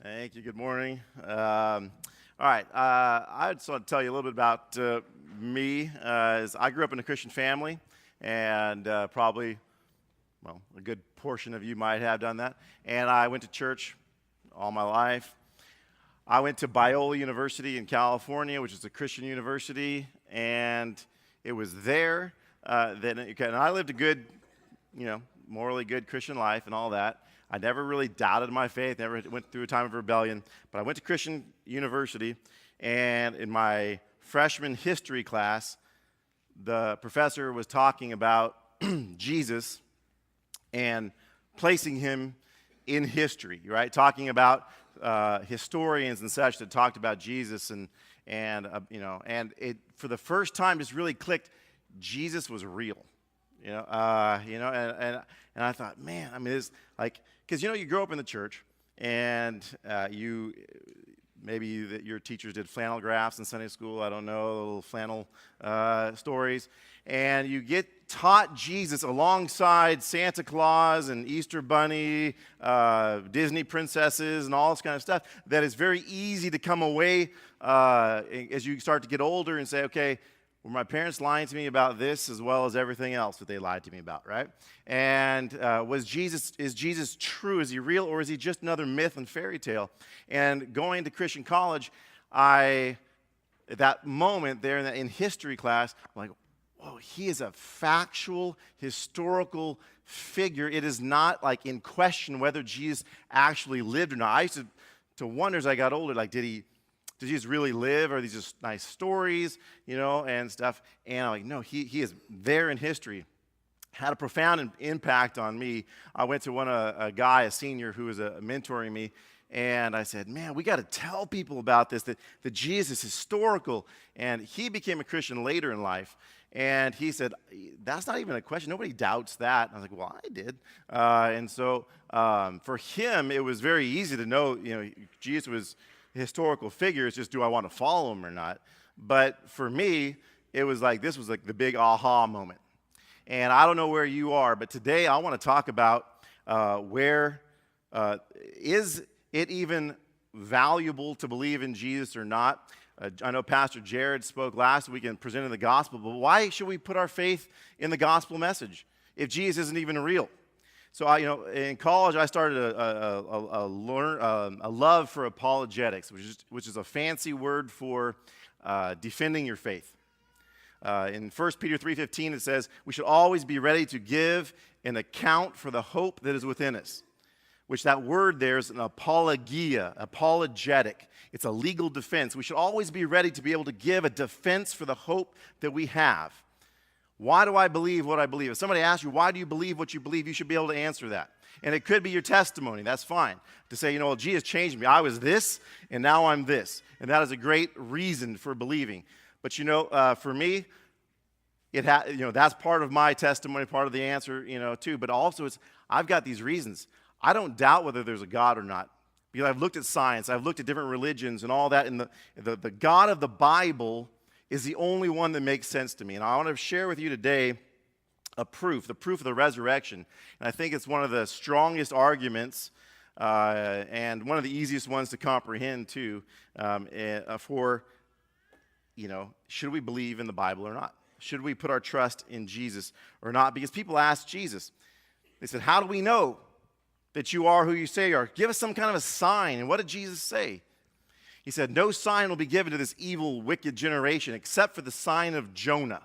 Thank you. Good morning. All right. I just want to tell you a little bit about me. As I grew up in a Christian family, and probably, a good portion of you might have done that. And I went to church all my life. I went to Biola University in California, which is a Christian university, and it was there and I lived a good, morally good Christian life and all that. I never really doubted my faith, never went through a time of rebellion, but I went to Christian university, and in my freshman history class, the professor was talking about Jesus and placing him in history, right? Talking about historians and such that talked about Jesus, and it for the first time just really clicked. Jesus was real. And I thought, man, it's like, because you grow up in the church, and your teachers did flannel graphs in Sunday school. I don't know, little flannel stories, and you get taught Jesus alongside Santa Claus and Easter Bunny, Disney princesses, and all this kind of stuff. That is very easy to come away as you start to get older and say, okay, were my parents lying to me about this as well as everything else that they lied to me about, right? And is Jesus true? Is he real, or is he just another myth and fairy tale? And going to Christian college, at that moment there in history class, I'm like, whoa, he is a factual, historical figure. It is not like in question whether Jesus actually lived or not. I used to wonder as I got older, like, did Jesus really live? Or are these just nice stories, and stuff? And I'm like, no, he is there in history. Had a profound impact on me. I went to a senior who was mentoring me, and I said, man, we got to tell people about this, that Jesus is historical. And he became a Christian later in life. And he said, that's not even a question. Nobody doubts that. And I was like, well, I did. And so for him, it was very easy to know, Jesus was historical figures, just do I want to follow him or not? But for me, it was like, this was like the big aha moment. And I don't know where you are, but today I want to talk about where is it even valuable to believe in Jesus or not? I know Pastor Jared spoke last week and presented the gospel, but why should we put our faith in the gospel message if Jesus isn't even real? So in college, I started a love for apologetics, which is a fancy word for defending your faith. In 1 Peter 3:15, it says, we should always be ready to give an account for the hope that is within us, which that word there is an apologia, apologetic. It's a legal defense. We should always be ready to be able to give a defense for the hope that we have. Why do I believe what I believe? If somebody asks you, why do you believe what you believe, you should be able to answer that. And it could be your testimony. That's fine. To say, Jesus changed me. I was this, and now I'm this. And that is a great reason for believing. But, for me, that's part of my testimony, part of the answer, too. But also, I've got these reasons. I don't doubt whether there's a God or not. Because I've looked at science. I've looked at different religions and all that. And the God of the Bible is the only one that makes sense to me. And I want to share with you today the proof of the resurrection. And I think it's one of the strongest arguments and one of the easiest ones to comprehend, too, should we believe in the Bible or not? Should we put our trust in Jesus or not? Because people ask Jesus, they said, how do we know that you are who you say you are? Give us some kind of a sign. And what did Jesus say? He said, no sign will be given to this evil, wicked generation except for the sign of Jonah.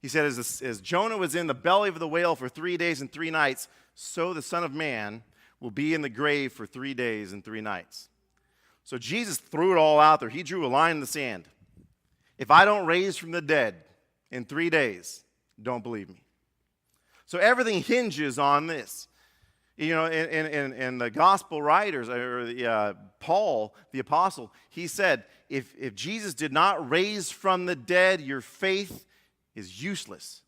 He said, as Jonah was in the belly of the whale for 3 days and 3 nights, so the Son of Man will be in the grave for 3 days and 3 nights. So Jesus threw it all out there. He drew a line in the sand. If I don't raise from the dead in 3 days, don't believe me. So everything hinges on this. In the gospel writers, or Paul, the apostle, he said, if Jesus did not raise from the dead, your faith is useless.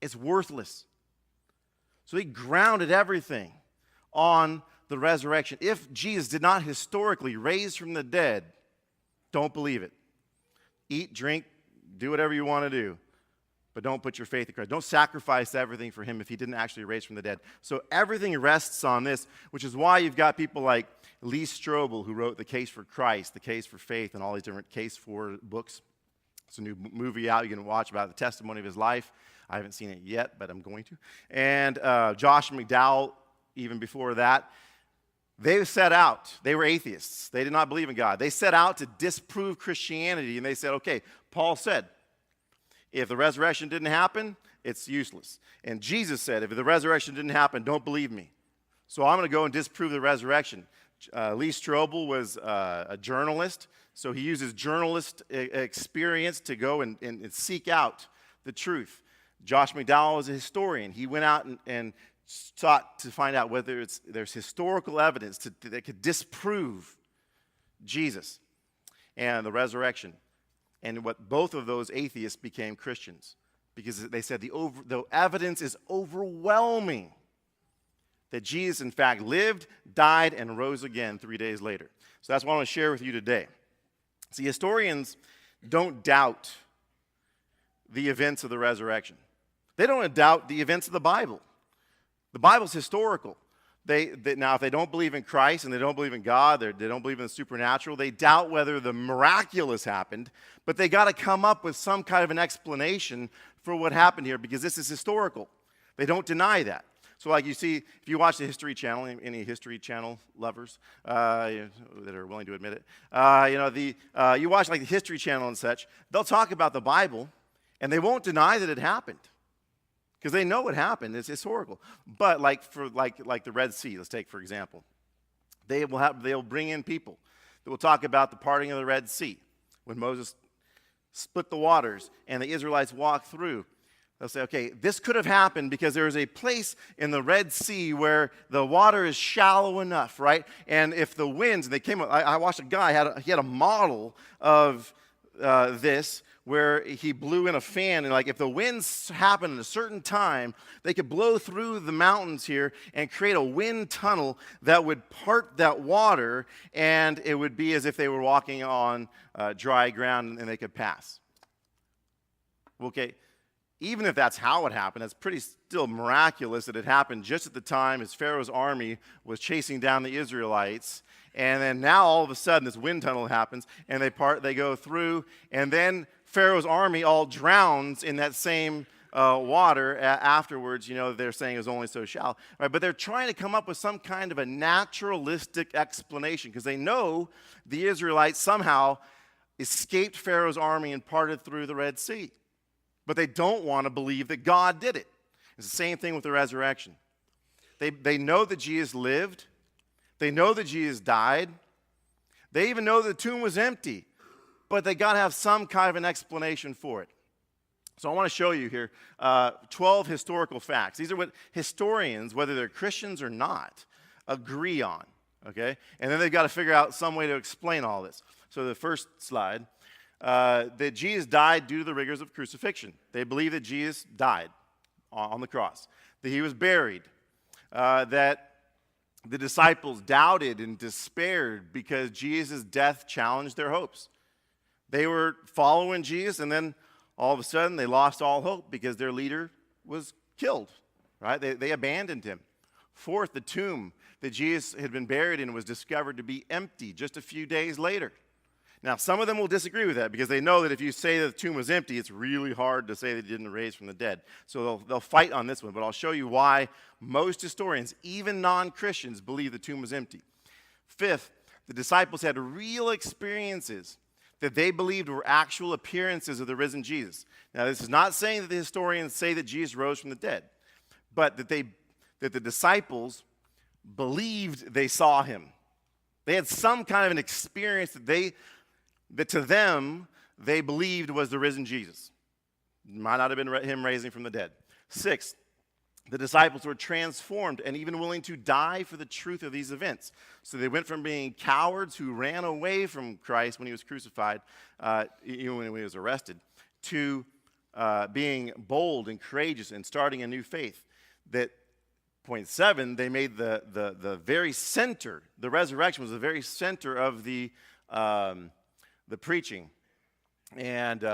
It's worthless. So he grounded everything on the resurrection. If Jesus did not historically raise from the dead, don't believe it. Eat, drink, do whatever you want to do. But don't put your faith in Christ. Don't sacrifice everything for him if he didn't actually raise from the dead. So everything rests on this, which is why you've got people like Lee Strobel, who wrote The Case for Christ, The Case for Faith, and all these different Case for books. It's a new movie out you can watch about the testimony of his life. I haven't seen it yet, but I'm going to. And Josh McDowell, even before that, they set out. They were atheists. They did not believe in God. They set out to disprove Christianity, and they said, okay, Paul said, if the resurrection didn't happen, it's useless. And Jesus said, if the resurrection didn't happen, don't believe me. So I'm going to go and disprove the resurrection. Lee Strobel was a journalist, so he used his journalist experience to go and seek out the truth. Josh McDowell was a historian. He went out and sought to find out whether there's historical evidence that could disprove Jesus and the resurrection. And what both of those atheists became Christians, because they said the evidence is overwhelming that Jesus, in fact, lived, died, and rose again 3 days later. So that's what I want to share with you today. See, historians don't doubt the events of the resurrection. They don't doubt the events of the Bible. The Bible's historical. Now, if they don't believe in Christ and they don't believe in God, they don't believe in the supernatural, they doubt whether the miraculous happened, but they got to come up with some kind of an explanation for what happened here, because this is historical. They don't deny that. So like you see, if you watch the History Channel, any History Channel lovers that are willing to admit it, you watch like the History Channel and such, they'll talk about the Bible, and they won't deny that it happened, because they know what happened. It's historical. But like the Red Sea, let's take for example, they'll bring in people that will talk about the parting of the Red Sea when Moses split the waters and the Israelites walked through. They'll say, okay, this could have happened because there is a place in the Red Sea where the water is shallow enough, right? And if the winds, and they came up, I watched a guy, he had a model of this where he blew in a fan, and like if the winds happened at a certain time, they could blow through the mountains here and create a wind tunnel that would part that water, and it would be as if they were walking on dry ground and they could pass. Okay. Even if that's how it happened, it's pretty still miraculous that it happened just at the time as Pharaoh's army was chasing down the Israelites. And then now all of a sudden this wind tunnel happens and they go through, and then Pharaoh's army all drowns in that same water afterwards. They're saying it was only so shallow. Right? But they're trying to come up with some kind of a naturalistic explanation, because they know the Israelites somehow escaped Pharaoh's army and parted through the Red Sea. But they don't want to believe that God did it. It's the same thing with the resurrection. They know that Jesus lived. They know that Jesus died. They even know the tomb was empty. But they got to have some kind of an explanation for it. So I want to show you here 12 historical facts. These are what historians, whether they're Christians or not, agree on. Okay? And then they've got to figure out some way to explain all this. So the first slide. That Jesus died due to the rigors of crucifixion. They believe that Jesus died on the cross, that he was buried, that the disciples doubted and despaired because Jesus' death challenged their hopes. They were following Jesus, and then all of a sudden they lost all hope because their leader was killed. Right? They abandoned him. Fourth, the tomb that Jesus had been buried in was discovered to be empty just a few days later. Now, some of them will disagree with that because they know that if you say that the tomb was empty, it's really hard to say that he didn't raise from the dead. So they'll fight on this one, but I'll show you why most historians, even non-Christians, believe the tomb was empty. Fifth, the disciples had real experiences that they believed were actual appearances of the risen Jesus. Now, this is not saying that the historians say that Jesus rose from the dead, but that the disciples believed they saw him. They had some kind of an experience that to them, they believed was the risen Jesus. Might not have been him raising from the dead. Sixth, the disciples were transformed and even willing to die for the truth of these events. So they went from being cowards who ran away from Christ when he was crucified, even when he was arrested, to being bold and courageous and starting a new faith. That point 7, they made the very center, the resurrection was the very center of the preaching. And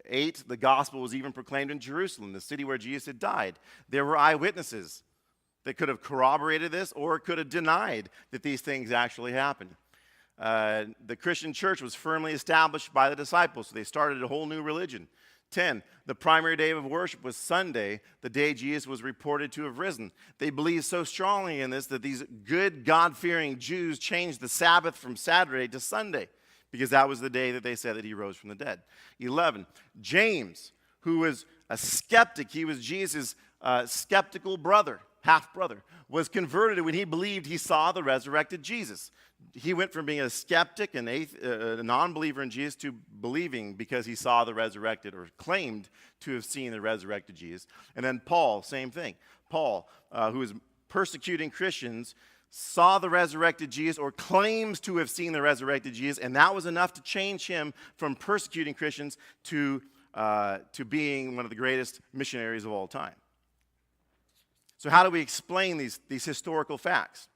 8, the gospel was even proclaimed in Jerusalem, the city where Jesus had died. There were eyewitnesses that could have corroborated this, or it could have denied that these things actually happened. The Christian church was firmly established by the disciples, so they started a whole new religion. 10, the primary day of worship was Sunday, the day Jesus was reported to have risen. They believed so strongly in this that these good, God-fearing Jews changed the Sabbath from Saturday to Sunday, because that was the day that they said that he rose from the dead. 11, James, who was a skeptic, he was Jesus' skeptical brother, half-brother, was converted when he believed he saw the resurrected Jesus. He went from being a skeptic and a non-believer in Jesus to believing because he saw the resurrected, or claimed to have seen the resurrected Jesus. And then Paul, same thing. Paul, who was persecuting Christians, saw the resurrected Jesus, or claims to have seen the resurrected Jesus, and that was enough to change him from persecuting Christians to being one of the greatest missionaries of all time. So how do we explain these historical facts?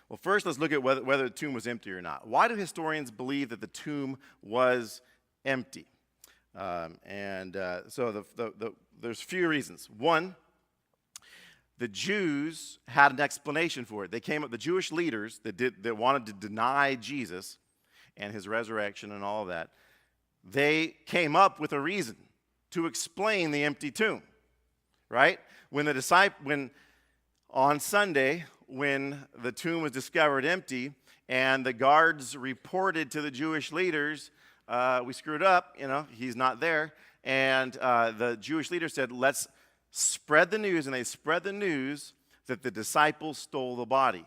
Well, first, let's look at whether the tomb was empty or not. Why do historians believe that the tomb was empty? So there's a few reasons. One, the Jews had an explanation for it. The Jewish leaders that wanted to deny Jesus and his resurrection and all of that, they came up with a reason to explain the empty tomb, right? When on Sunday, when the tomb was discovered empty and the guards reported to the Jewish leaders, we screwed up, he's not there. And the Jewish leaders said, let's spread the news. And they spread the news that the disciples stole the body.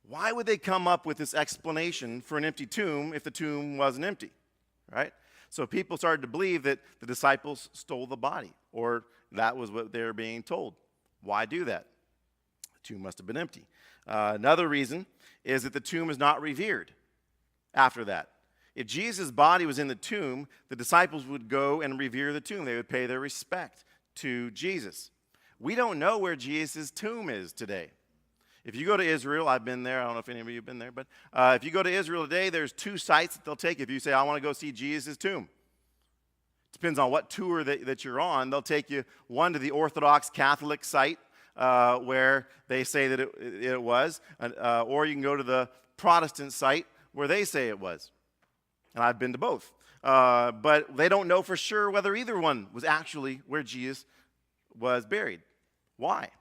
Why would they come up with this explanation for an empty tomb if the tomb wasn't empty, right? So people started to believe that the disciples stole the body, or that was what they were being told. Why do that? The tomb must have been empty. Another reason is that the tomb is not revered after that. If Jesus' body was in the tomb, the disciples would go and revere the tomb. They would pay their respect to Jesus. We don't know where Jesus' tomb is today. If you go to Israel, I've been there. I don't know if any of you have been there, but if you go to Israel today, there's 2 sites that they'll take. If you say, I want to go see Jesus' tomb. Depends on what tour that you're on. They'll take you, one, to the Orthodox Catholic site, where they say that it was, or you can go to the Protestant site where they say it was. And I've been to both. But they don't know for sure whether either one was actually where Jesus was buried. Why?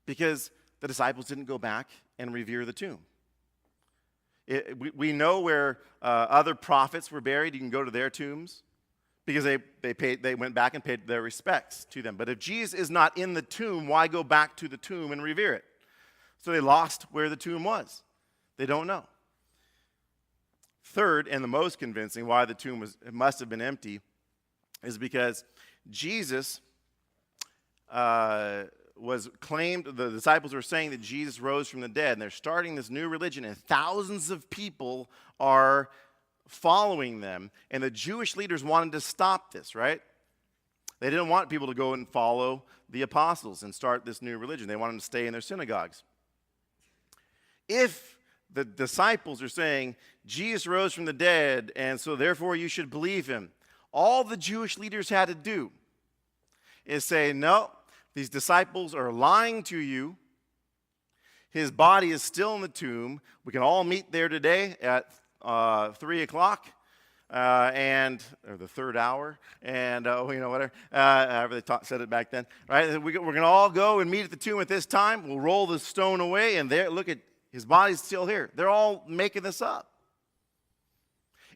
Because the disciples didn't go back and revere the tomb. We know where other prophets were buried. You can go to their tombs because they went back and paid their respects to them. But if Jesus is not in the tomb, why go back to the tomb and revere it? So they lost where the tomb was. They don't know. Third, and the most convincing, why the tomb must have been empty, is because Jesus was claimed, the disciples were saying that Jesus rose from the dead, and they're starting this new religion, and thousands of people are following them, and the Jewish leaders wanted to stop this, right? They didn't want people to go and follow the apostles and start this new religion. They wanted them to stay in their synagogues. If the disciples are saying, Jesus rose from the dead, and so therefore you should believe him, all the Jewish leaders had to do is say, no, these disciples are lying to you. His body is still in the tomb. We can all meet there today at 3 o'clock, or the third hour, and whatever, however they said it back then. Right? We're going to all go and meet at the tomb at this time. We'll roll the stone away, and there, look at his body's still here. They're all making this up.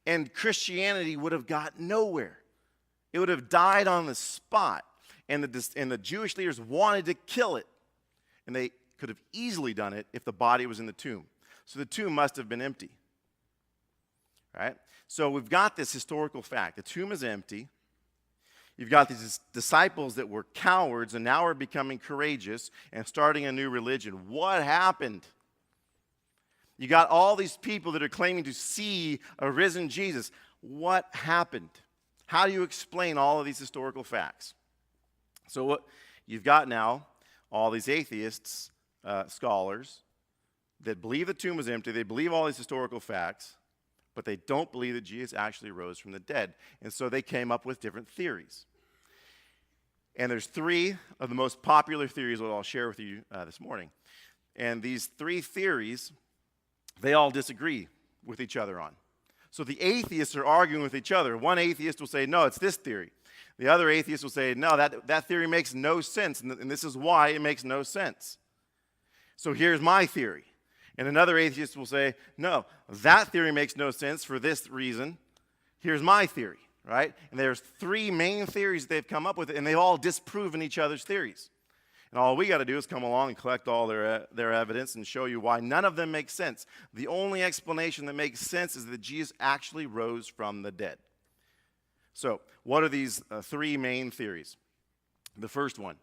And Christianity would have got nowhere. It would have died on the spot. And the Jewish leaders wanted to kill it. And they could have easily done it if the body was in the tomb. So the tomb must have been empty. Right? So we've got this historical fact. The tomb is empty. You've got these disciples that were cowards and now are becoming courageous and starting a new religion. What happened? You got all these people that are claiming to see a risen Jesus. What happened? How do you explain all of these historical facts? So what you've got now, all these atheists, scholars, that believe the tomb was empty. They believe all these historical facts, but they don't believe that Jesus actually rose from the dead. And so they came up with different theories. And there's three of the most popular theories that I'll share with you this morning. And these three theories, they all disagree with each other on. So the atheists are arguing with each other. One atheist will say, no, it's this theory. The other atheist will say, no, that theory makes no sense, and this is why it makes no sense. So here's my theory. And another atheist will say, no, that theory makes no sense for this reason. Here's my theory, right? And there's three main theories they've come up with, and they've all disproven each other's theories. And all we got to do is come along and collect all their evidence and show you why none of them make sense. The only explanation that makes sense is that Jesus actually rose from the dead. So what are these three main theories? The first one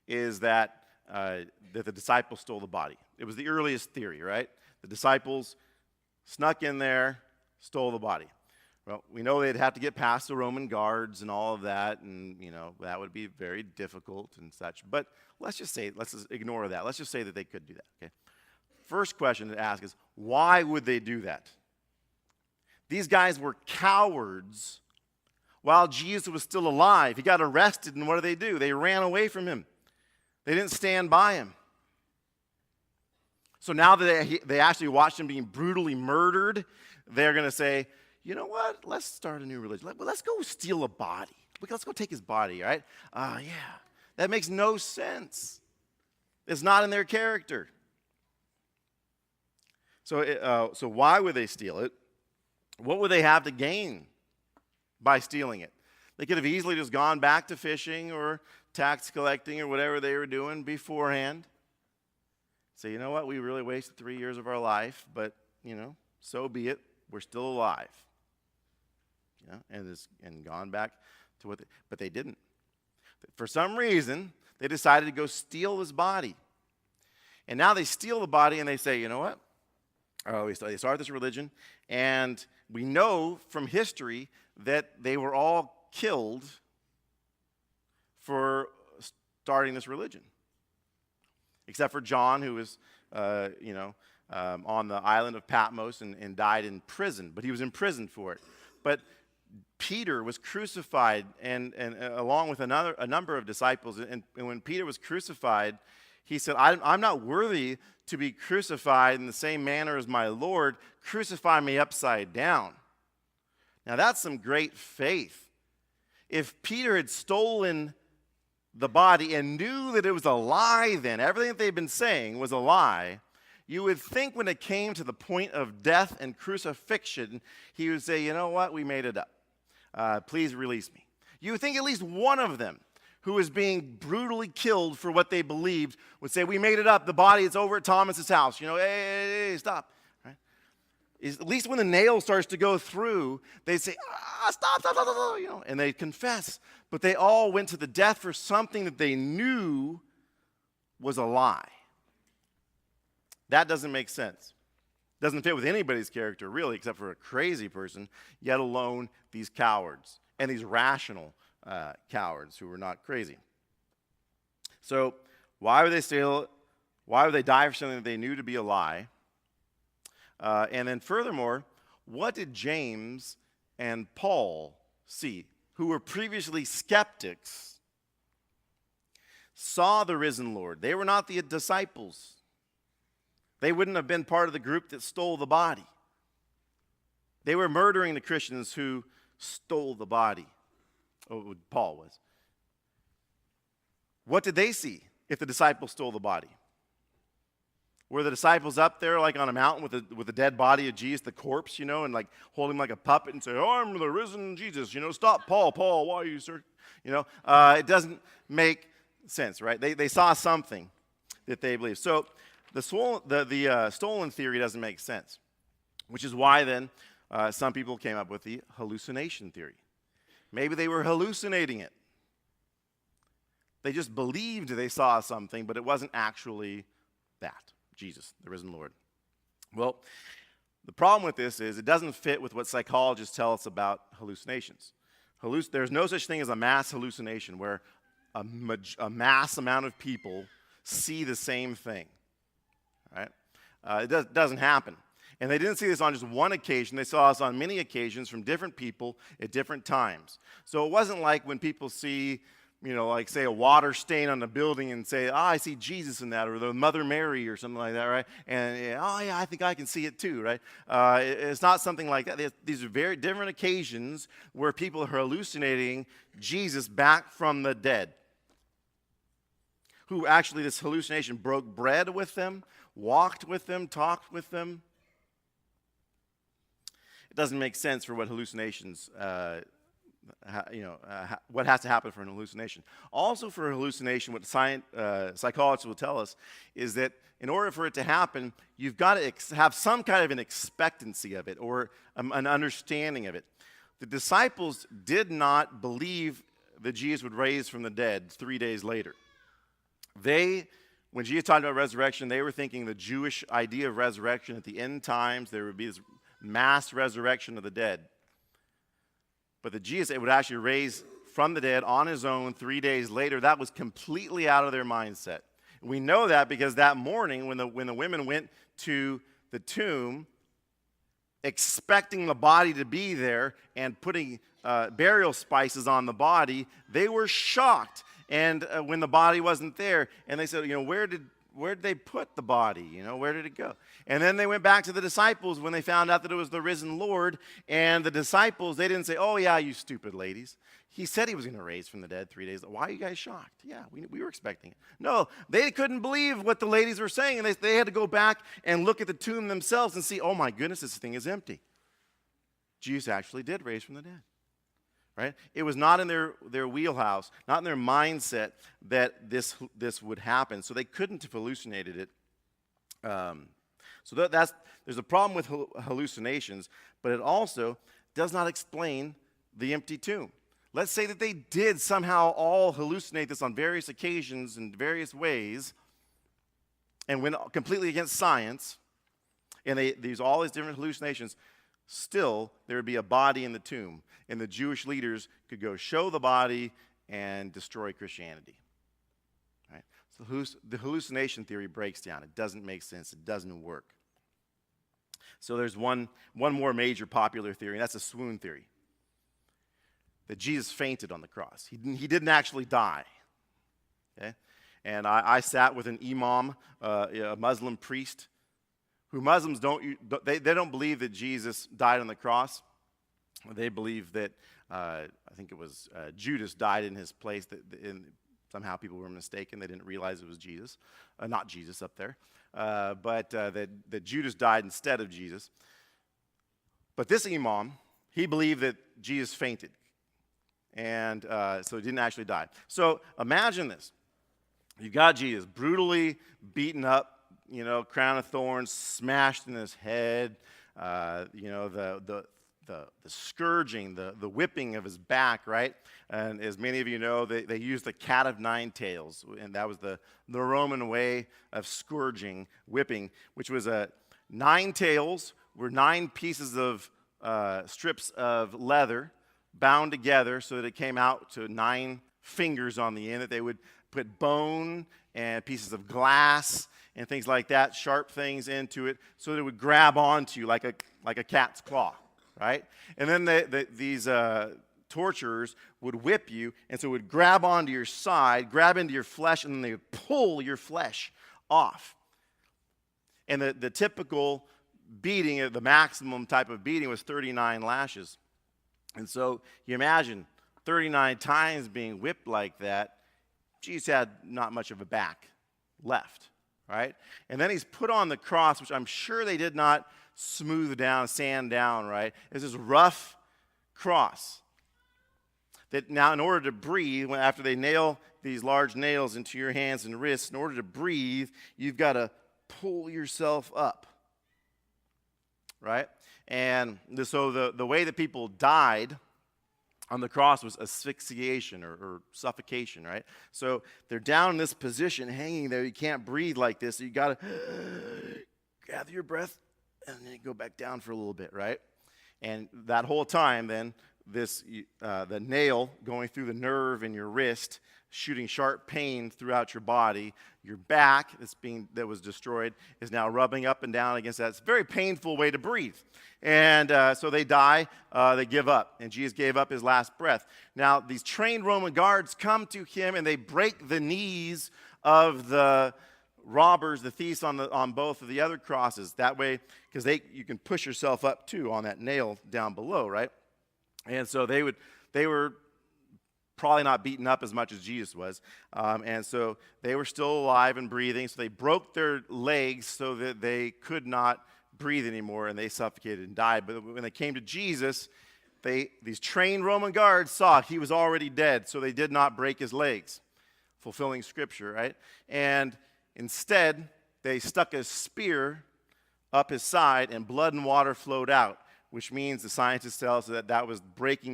is that the disciples stole the body. It was the earliest theory, right? The disciples snuck in there, stole the body. Well, we know they'd have to get past the Roman guards and all of that, and, that would be very difficult and such. But let's just ignore that. Let's just say that they could do that, okay? First question to ask is, why would they do that? These guys were cowards while Jesus was still alive. He got arrested, and what do? They ran away from him. They didn't stand by him. So now that they actually watched him being brutally murdered, they're going to say, you know what? Let's start a new religion. Let's go steal a body. Let's go take his body, right? Yeah. That makes no sense. It's not in their character. So why would they steal it? What would they have to gain by stealing it? They could have easily just gone back to fishing or tax collecting or whatever they were doing beforehand. Say, you know what? We really wasted 3 years of our life, but, so be it. We're still alive. And gone back to but they didn't. For some reason, they decided to go steal his body. And now they steal the body and they say, you know what? They start this religion, and we know from history that they were all killed for starting this religion. Except for John, who was, on the island of Patmos and died in prison. But he was imprisoned for it. But Peter was crucified, and along with a number of disciples. And when Peter was crucified, he said, I'm not worthy to be crucified in the same manner as my Lord. Crucify me upside down. Now that's some great faith. If Peter had stolen the body and knew that it was a lie then, everything that they'd been saying was a lie, you would think when it came to the point of death and crucifixion, he would say, you know what, we made it up. Please release me. You would think at least one of them who was being brutally killed for what they believed would say, we made it up, the body is over at Thomas's house. Hey, stop. Right? At least when the nail starts to go through, they'd say, stop, and they'd confess. But they all went to the death for something that they knew was a lie. That doesn't make sense. Doesn't fit with anybody's character, really, except for a crazy person, yet alone these cowards, and these rational cowards who were not crazy. So why would they steal? Why would they die for something that they knew to be a lie? And then furthermore, what did James and Paul see, who were previously skeptics, saw the risen Lord? They were not the disciples. They wouldn't have been part of the group that stole the body. They were murdering the Christians who stole the body. Oh, Paul was. What did they see if the disciples stole the body? Were the disciples up there like on a mountain with the dead body of Jesus, the corpse, and like hold him like a puppet and say, oh, I'm the risen Jesus, stop, Paul, why are you, sir? It doesn't make sense, right? They saw something that they believed. So the stolen theory doesn't make sense, which is why then some people came up with the hallucination theory. Maybe they were hallucinating it. They just believed they saw something, but it wasn't actually that, Jesus, the risen Lord. Well, the problem with this is it doesn't fit with what psychologists tell us about hallucinations. There's no such thing as a mass hallucination where a mass amount of people see the same thing. Right? It doesn't happen. And they didn't see this on just one occasion. They saw this on many occasions from different people at different times. So it wasn't like when people see like say a water stain on the building and say, I see Jesus in that, or the Mother Mary or something like that, right? And oh yeah, I think I can see it too, right? It's not something like that. These are very different occasions where people are hallucinating Jesus back from the dead. Who actually, this hallucination, broke bread with them, walked with them, talked with them. It doesn't make sense for what hallucinations, what has to happen for an hallucination. Also for a hallucination, what psychologists will tell us is that in order for it to happen, you've got to have some kind of an expectancy of it or an understanding of it. The disciples did not believe that Jesus would raise from the dead 3 days later. When Jesus talked about resurrection, they were thinking the Jewish idea of resurrection at the end times, there would be this mass resurrection of the dead. But that Jesus would actually raise from the dead on his own 3 days later, that was completely out of their mindset. We know that because that morning when the women went to the tomb, expecting the body to be there and putting burial spices on the body, they were shocked. And when the body wasn't there, and they said, where did they put the body? Where did it go? And then they went back to the disciples when they found out that it was the risen Lord. And the disciples, they didn't say, oh yeah, you stupid ladies. He said he was going to raise from the dead 3 days. Why are you guys shocked? Yeah, we were expecting it. No, they couldn't believe what the ladies were saying. And they had to go back and look at the tomb themselves and see, oh my goodness, this thing is empty. Jesus actually did raise from the dead. Right? It was not in their wheelhouse, not in their mindset that this would happen. So they couldn't have hallucinated it. There's a problem with hallucinations, but it also does not explain the empty tomb. Let's say that they did somehow all hallucinate this on various occasions in various ways and went completely against science, and they use all these different hallucinations. Still, there would be a body in the tomb, and the Jewish leaders could go show the body and destroy Christianity. Right? So the hallucination theory breaks down. It doesn't make sense. It doesn't work. So there's one more major popular theory, and that's a swoon theory. That Jesus fainted on the cross. He didn't actually die. Okay? And I sat with an imam, a Muslim priest, who Muslims they don't believe that Jesus died on the cross. They believe that, I think it was Judas died in his place. Somehow people were mistaken. They didn't realize it was Jesus. Not Jesus up there. But that Judas died instead of Jesus. But this imam, he believed that Jesus fainted. And so he didn't actually die. So imagine this. You've got Jesus brutally beaten up, crown of thorns smashed in his head, the scourging, the whipping of his back, right? And as many of you know, they used the cat of nine tails, and that was the Roman way of scourging, whipping, which was 9 tails were 9 pieces of strips of leather bound together so that it came out to 9 fingers on the end, that they would put bone and pieces of glass and things like that, sharp things into it, so that it would grab onto you like a cat's claw, right? And then these torturers would whip you, and so it would grab onto your side, grab into your flesh, and then they would pull your flesh off. And the typical beating, the maximum type of beating, was 39 lashes. And so you imagine 39 times being whipped like that. Jesus had not much of a back left, right? And then he's put on the cross, which I'm sure they did not smooth down, sand down, right? It's this rough cross. That now, in order to breathe, after they nail these large nails into your hands and wrists, in order to breathe, you've got to pull yourself up, right? And so the way that people died on the cross was asphyxiation or suffocation, right? So they're down in this position, hanging there. You can't breathe like this. So you got to gather your breath and then go back down for a little bit, right? And that whole time, then, the nail going through the nerve in your wrist, shooting sharp pain throughout your body. Your back that was destroyed is now rubbing up and down against that. It's a very painful way to breathe. And so they die, they give up. And Jesus gave up his last breath. Now, these trained Roman guards come to him and they break the knees of the robbers, the thieves on both of the other crosses. That way, because you can push yourself up too on that nail down below, right? And so they were probably not beaten up as much as Jesus was. And so they were still alive and breathing. So they broke their legs so that they could not breathe anymore, and they suffocated and died. But when they came to Jesus, these trained Roman guards saw he was already dead, so they did not break his legs, fulfilling Scripture, right? And instead, they stuck a spear up his side, and blood and water flowed out, which means the scientists tell us that was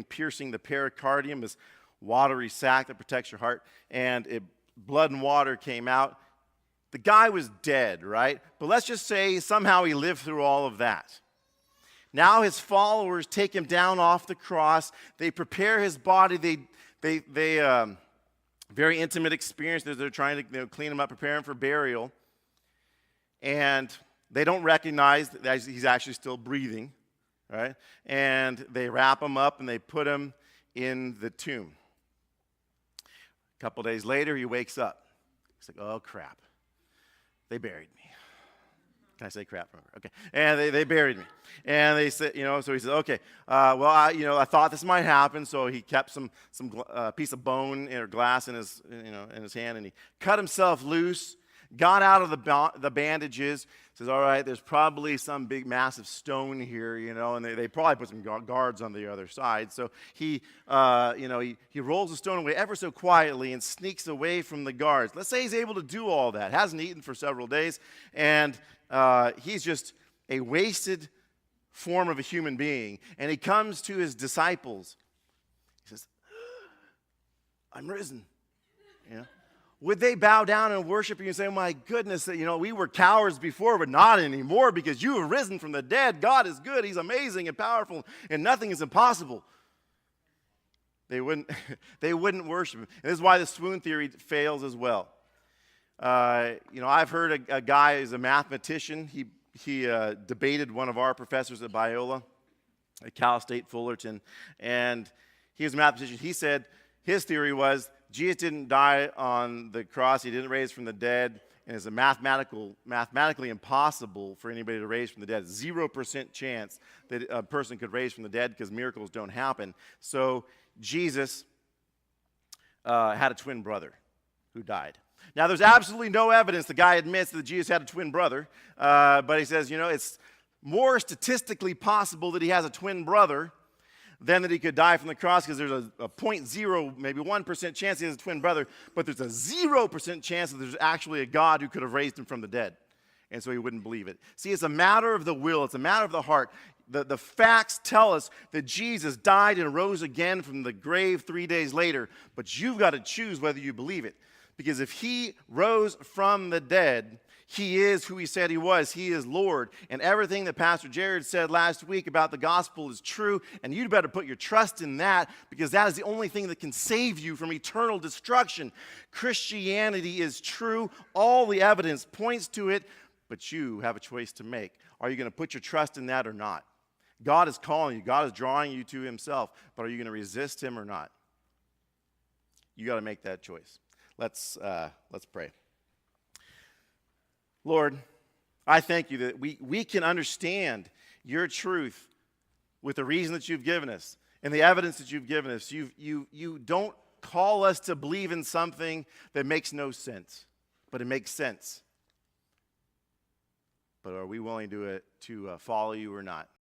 piercing the pericardium, this watery sac that protects your heart, and blood and water came out. The guy was dead, right? But let's just say somehow he lived through all of that. Now his followers take him down off the cross. They prepare his body. They very intimate experience. They're trying to clean him up, prepare him for burial. And they don't recognize that he's actually still breathing, right? And they wrap him up and they put him in the tomb. A couple days later, he wakes up. He's like, oh, crap. They buried me. Can I say crap? Okay. And they buried me. And they said, so he said, okay, I thought this might happen. So he kept some piece of bone or glass in his hand, and he cut himself loose, got out of the bandages, says, all right, there's probably some big massive stone here, and they probably put some guards on the other side. So he rolls the stone away ever so quietly and sneaks away from the guards. Let's say he's able to do all that, hasn't eaten for several days, and he's just a wasted form of a human being. And he comes to his disciples. He says, I'm risen. Would they bow down and worship you and say, oh my goodness, we were cowards before, but not anymore because you have risen from the dead. God is good. He's amazing and powerful, and nothing is impossible. They wouldn't worship him. And this is why the swoon theory fails as well. I've heard a guy who's a mathematician. He debated one of our professors at Biola, at Cal State Fullerton, and he was a mathematician. He said his theory was Jesus didn't die on the cross. He didn't raise from the dead, and it's mathematically impossible for anybody to raise from the dead. 0% chance that a person could raise from the dead because miracles don't happen. So Jesus had a twin brother who died. Now, there's absolutely no evidence. The guy admits that Jesus had a twin brother, but he says, it's more statistically possible that he has a twin brother than that he could die from the cross, because there's a 0.0, maybe 1% chance he has a twin brother, but there's a 0% chance that there's actually a God who could have raised him from the dead. And so he wouldn't believe it. See, it's a matter of the will. It's a matter of the heart. The facts tell us that Jesus died and rose again from the grave 3 days later, but you've got to choose whether you believe it. Because if he rose from the dead, he is who he said he was. He is Lord. And everything that Pastor Jared said last week about the gospel is true. And you'd better put your trust in that, because that is the only thing that can save you from eternal destruction. Christianity is true. All the evidence points to it, but you have a choice to make. Are you going to put your trust in that or not? God is calling you. God is drawing you to himself. But are you going to resist him or not? You got to make that choice. Let's pray. Lord, I thank you that we can understand your truth with the reason that you've given us and the evidence that you've given us. You don't call us to believe in something that makes no sense, but it makes sense. But are we willing to follow you or not?